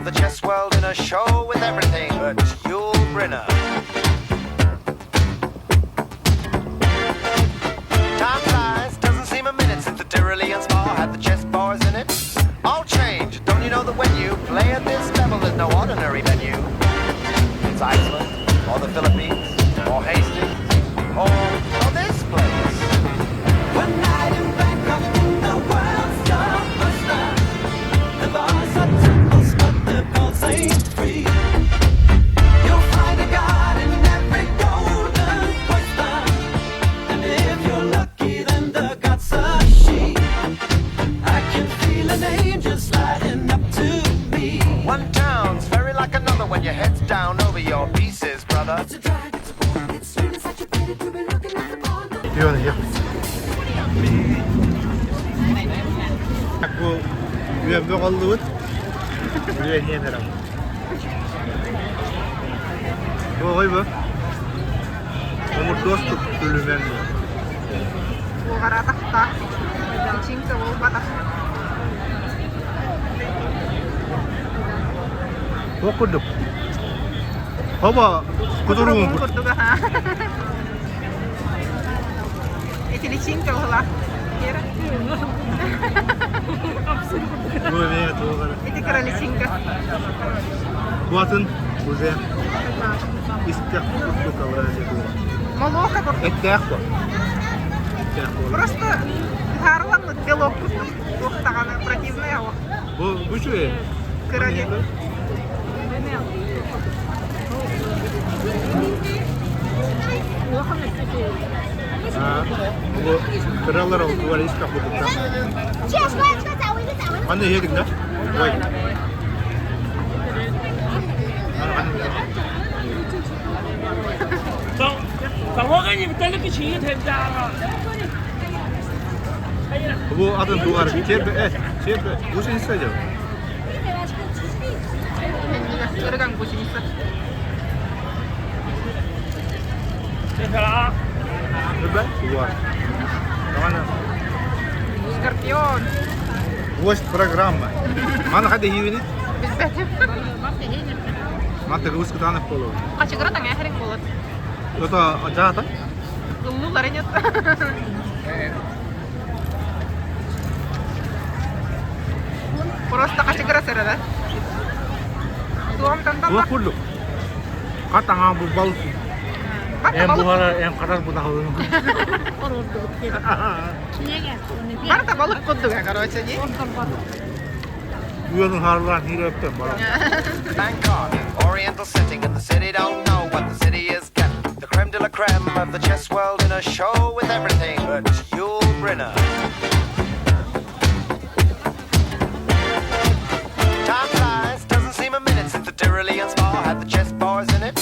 of the chess world in a show with everything but Yul Brynner. Time flies, doesn't seem a minute since the Tyrolean Spa had the chess bars in it. All change, don't you know that when you play at this level, there's no ordinary venue? It's Iceland, or the Philippines, or Hastings, or this place. One night in Bangkok, the world's blockbuster. The bars are temples, but the pulse ain't free. You'll find a god in every golden oyster, and if you're lucky, then the god's a she. I can feel an angel sliding up to me. One town's very like another when your head's down over your pieces, brother. It's a drag, it's a bore, it's sweet, it's such a pity to be looking at the bar. Yun. Aku üyemde kaldığı üyeniye neram. Bu koyma. Umur dostluk bölümden. Bukan tahta, kucing ke batas. Bu kuduk. Hava kudurumun. Kudu ha. Ini cingkel lah. Kira. Bu ne ya tuh kan? Itu kira ni cingkel. Buatın bu zeh. İstek kuduk avrasya tuh. Молоко только. Ettek bu. Просто горло белок. Ох, так она противная. Bu şu ya. Kira ni. Ha. Bu krallar oldu var istek kuduktan. Anne yedik ne? Vay. 정화관님 딸내미 지게 된다. Bu adın duvarı. Çerpe. Bu şey isteyeceğim. Kırgan kucing itu. 대표라. Coba duvar. Mana? Скорпион. Гость программа. Mana kada hiu ini? Без Mata gus kita anak polo. Kaca gerak tengah hari mulut. Itu jahat kan? Dulu larinya. Просто kaca gerak serada. Tuam tentang Gua kudu. Kata ngabu bal. Yang buhara yang kadar buta hulu. Mana tak balut kudu ya короче ni. Gua nu haruan hidup tem bal. Bangkok, oriental sitting in the city, don't know what the city is getting. The creme de la creme of the chess world in a show with everything but Yul Brynner. Time flies, doesn't seem a minute since the Tyrolean Spa had the chess bars in it.